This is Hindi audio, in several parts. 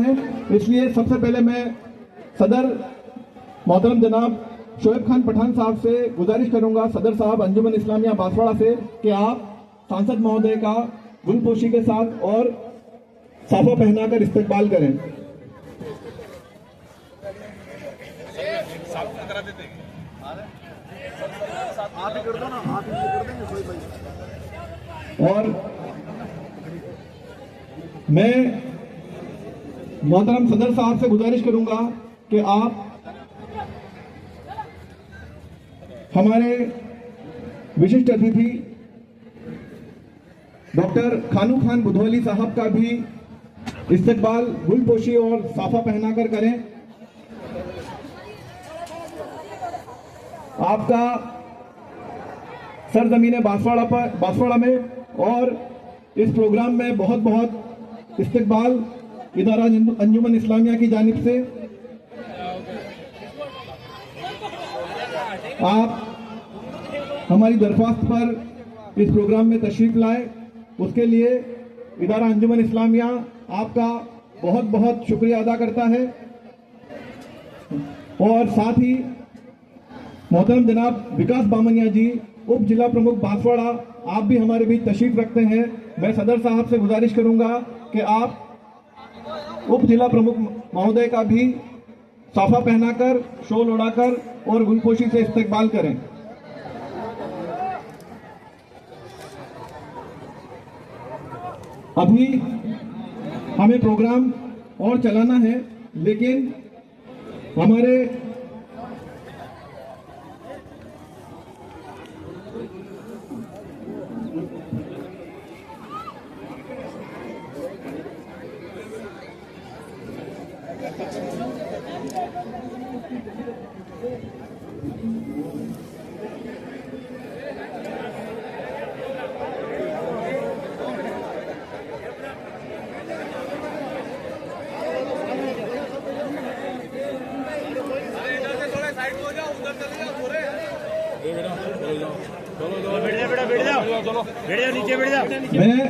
है, इसलिए सबसे पहले मैं सदर मोहतरम जनाब शोएब खान पठान साहब से गुजारिश करूंगा, सदर साहब अंजुमन इस्लामिया बांसवाड़ा से, कि आप सांसद महोदय का गुलपोशी के साथ और साफा पहनाकर इस्तकबाल करें। और मैं मोहतरम सदर साहब से गुजारिश करूंगा कि आप हमारे विशिष्ट अतिथि डॉक्टर खानू खान बुधवली साहब का भी इस्तकबाल गुलपोशी और साफा पहनाकर करें। आपका सरजमीन बांसवाड़ा में और इस प्रोग्राम में बहुत बहुत इस्तकबाल इदारा अंजुमन इस्लामिया की जानिब से। आप हमारी दरख्वास्त पर इस प्रोग्राम में तशरीफ लाए, उसके लिए इदारा अंजुमन इस्लामिया आपका बहुत बहुत शुक्रिया अदा करता है। और साथ ही मोहतरम जनाब विकास बामनिया जी, उप जिला प्रमुख बांसवाड़ा, आप भी हमारे बीच तशरीफ रखते हैं। मैं सदर साहब से गुजारिश करूंगा कि आप उप जिला प्रमुख महोदय का भी साफा पहनाकर, शॉल उड़ाकर और गुलपोशी से इस्तकबाल करें। अभी हमें प्रोग्राम और चलाना है, लेकिन हमारे मैं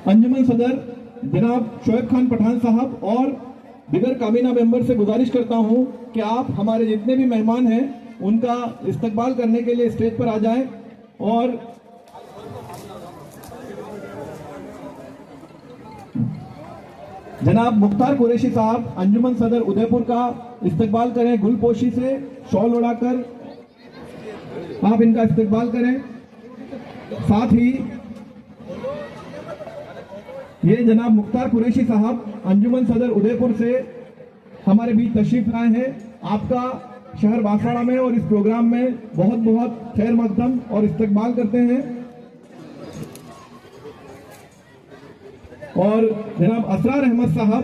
अंजुमन सदर जनाब शोएब खान पठान साहब और दिगर काबीना मेंबर से गुजारिश करता हूं कि आप हमारे जितने भी मेहमान हैं उनका इस्तकबाल करने के लिए स्टेज पर आ जाएं। और जनाब मुख्तार कुरैशी साहब अंजुमन सदर उदयपुर का इस्तकबाल करें गुलपोशी से, शॉल उड़ाकर आप इनका इस्तकबाल करें। साथ ही ये जनाब मुख्तार कुरैशी साहब अंजुमन सदर उदयपुर से हमारे बीच तशरीफ लाए हैं। आपका शहर बांसवाड़ा में और इस प्रोग्राम में बहुत बहुत खैर मकदम और इस्तकबाल करते हैं। और जनाब असरार अहमद साहब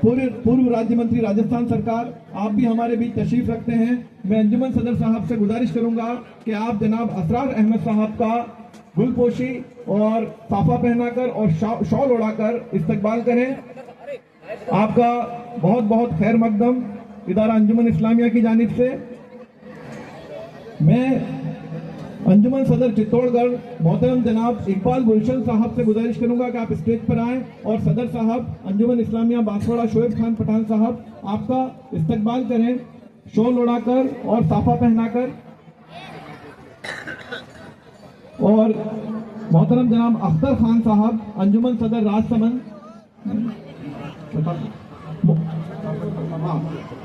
पूर्व राज्य मंत्री राजस्थान सरकार, आप भी हमारे बीच तशरीफ रखते हैं। मैं अंजुमन सदर साहब से गुजारिश करूंगा कि आप जनाब असरार अहमद साहब का गुलपोशी और साफा पहनाकर और शॉल उड़ाकर इस्तकबाल करें। आपका बहुत बहुत खैर मकदम इदारा अंजुमन इस्लामिया की जानिब से। मैं अंजुमन सदर चित्तौड़गढ़ मोहतरम जनाब इकबाल गुलशन साहब से गुजारिश करूंगा कि आप स्टेज पर आएं और सदर साहब अंजुमन इस्लामिया बांसवाड़ा शोएब खान पठान साहब आपका इस्तकबाल करें, शॉल उड़ाकर और साफा पहनाकर। और मोहतरम जनाब अख्तर खान साहब अंजुमन सदर राजसमंद,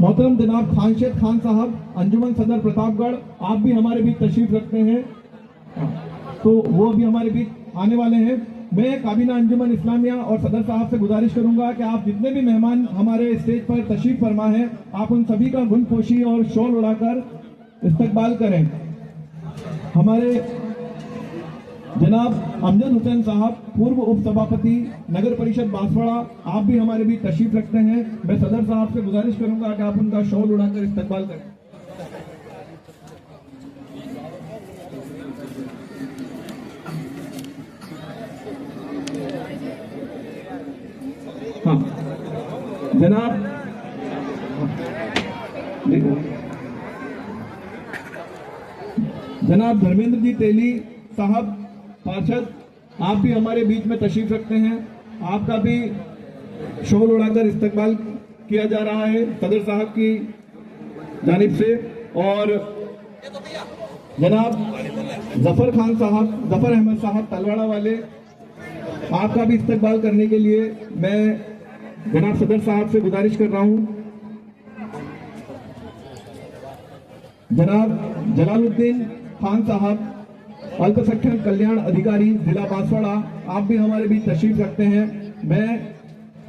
मोहतरम जनाब खानशेद खान साहब अंजुमन सदर प्रतापगढ़, आप भी हमारे बीच तशरीफ रखते हैं, तो वो भी हमारे बीच आने वाले हैं। मैं काबीना अंजुमन इस्लामिया और सदर साहब से गुजारिश करूंगा कि आप जितने भी मेहमान हमारे स्टेज पर तशरीफ फरमा है, आप उन सभी का गुलपोशी और शॉल उड़ाकर इस्तकबाल करें। हमारे जनाब अमजद हुसैन साहब पूर्व उप सभापति नगर परिषद बांसवाड़ा, आप भी हमारे बीच तशरीफ रखते हैं। मैं सदर साहब से गुजारिश करूंगा कि आप उनका शॉल उड़ाकर इस्तकबाल करें। हाँ जनाब धर्मेंद्र जी तेली साहब पार्षद, आप भी हमारे बीच में तशरीफ रखते हैं। आपका भी शोल उड़ाकर इस्तकबाल किया जा रहा है सदर साहब की जानिब से। और जनाब जफर अहमद साहब तलवाड़ा वाले, आपका भी इस्तकबाल करने के लिए मैं जनाब सदर साहब से गुजारिश कर रहा हूं। जनाब जलालुद्दीन खान साहब अल्पसंख्यक कल्याण अधिकारी जिला बांसवाड़ा, आप भी हमारे बीच तशरीफ रखते हैं। मैं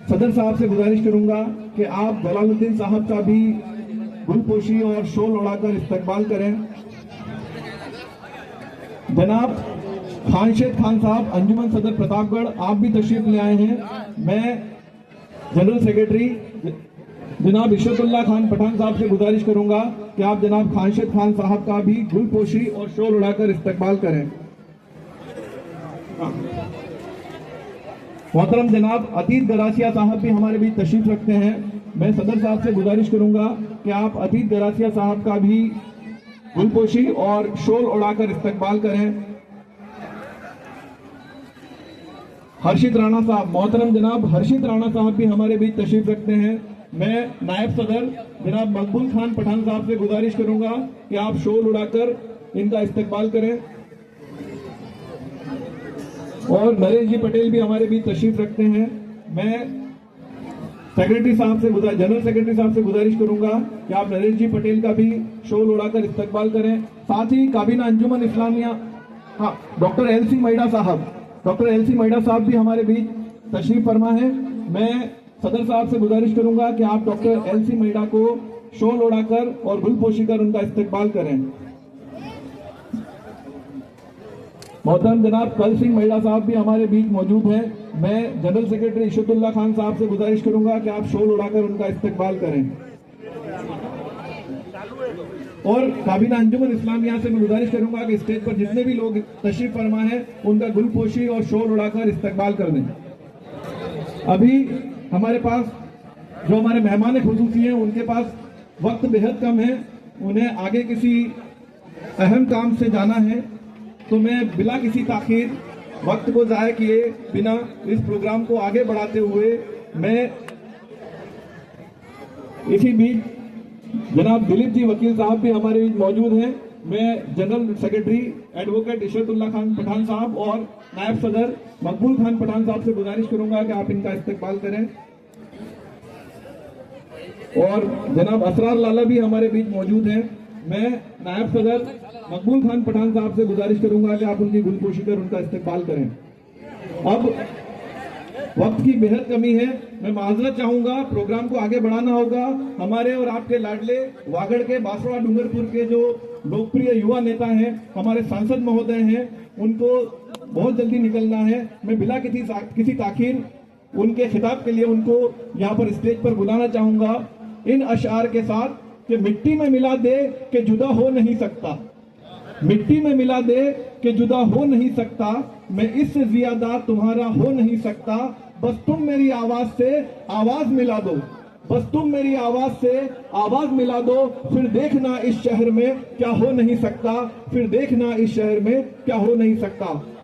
सदर साहब से गुजारिश करूंगा कि आप जलालुद्दीन साहब का भी गुलपोशी और शोल उड़ाकर इस्तकबाल करें। जनाब खानशेद खान साहब अंजुमन सदर प्रतापगढ़, आप भी तशरीफ ले आए हैं। मैं जनरल सेक्रेटरी जनाब इशरतुल्लाह खान पठान साहब से गुजारिश करूंगा कि आप जनाब खानशेद खान साहब का भी गुलपोशी और शोल उड़ाकर इस्तकबाल करें। मोहतरम जनाब अतीत गरासिया साहब भी हमारे बीच तशरीफ रखते हैं। मैं सदर साहब से गुजारिश करूंगा कि आप अतीत गरासिया साहब का भी गुलपोशी और शोल उड़ाकर इस्तकबाल करें। हर्षित राणा साहब, मोहतरम जनाब हर्षित राणा साहब भी हमारे बीच तशरीफ रखते हैं। मैं नायब सदर जनाब मकबूल खान पठान साहब से गुजारिश करूंगा कि आप शोल उड़ाकर इनका इस्तकबाल करें। और नरेश जी पटेल भी हमारे बीच तशरीफ रखते हैं। मैं सेक्रेटरी साहब से जनरल सेक्रेटरी साहब से गुजारिश करूंगा कि आप नरेश जी पटेल का भी शोल उड़ाकर इस्तकबाल करें। साथ ही काबीना अंजुमन इस्लामिया, डॉक्टर एलसी मैडा साहब भी हमारे बीच तशरीफ फरमा है। मैं सदर साहब से गुजारिश करूंगा कि आप डॉक्टर एलसी मैडा को शोल उड़ाकर और गुलपोशी कर उनका इस्तकबाल करें। मोहतरम जनाब कल सिंह मैडा साहब भी हमारे बीच मौजूद हैं। मैं जनरल सेक्रेटरी इशरतुल्लाह खान साहब से गुजारिश करूंगा कि आप शोल उड़ाकर उनका इस्तकबाल करें। और काबीना अंजुमन इस्लामिया से मैं गुजारिश करूंगा कि स्टेज पर जितने भी लोग तशरीफ फरमा है उनका गुलपोशी और शोल उड़ाकर इस्तकबाल कर दें। अभी हमारे पास जो हमारे मेहमान खुसूसी हैं उनके पास वक्त बेहद कम है, उन्हें आगे किसी अहम काम से जाना है, तो मैं बिला किसी ताखीर वक्त को जाया किए बिना इस प्रोग्राम को आगे बढ़ाते हुए मैं इसी बीच जनाब दिलीप जी वकील साहब भी हमारे बीच मौजूद हैं। मैं general secretary advocate Ishratullah Khan Pathan साहब और नायब सदर मकबूल खान पठान साहब से गुजारिश करूंगा कि आप इनका इस्तकबाल करें। और जनाब असरार लाला भी हमारे बीच मौजूद हैं। मैं नायब सदर मकबूल खान पठान साहब से गुजारिश करूंगा कि आप उनकी गुलपोशी कर उनका इस्तकबाल करें। अब वक्त की बेहद कमी है, मैं माजरत चाहूंगा, प्रोग्राम को आगे बढ़ाना होगा। हमारे और आपके लाडले वागड़ के बांसवाड़ा डूंगरपुर के जो लोकप्रिय युवा नेता हैं, हमारे सांसद महोदय हैं, उनको बहुत जल्दी निकलना है। मैं बिला किसी ताखीर उनके खिताब के लिए उनको यहाँ पर स्टेज पर बुलाना चाहूंगा इन अशार के साथ कि मिट्टी में मिला दे कि जुदा हो नहीं सकता, मिट्टी में मिला दे कि जुदा हो नहीं सकता, मैं इससे ज्यादा तुम्हारा हो नहीं सकता, बस तुम मेरी आवाज से आवाज मिला दो, बस तुम मेरी आवाज से आवाज मिला दो, फिर देखना इस शहर में क्या हो नहीं सकता, फिर देखना इस शहर में क्या हो नहीं सकता।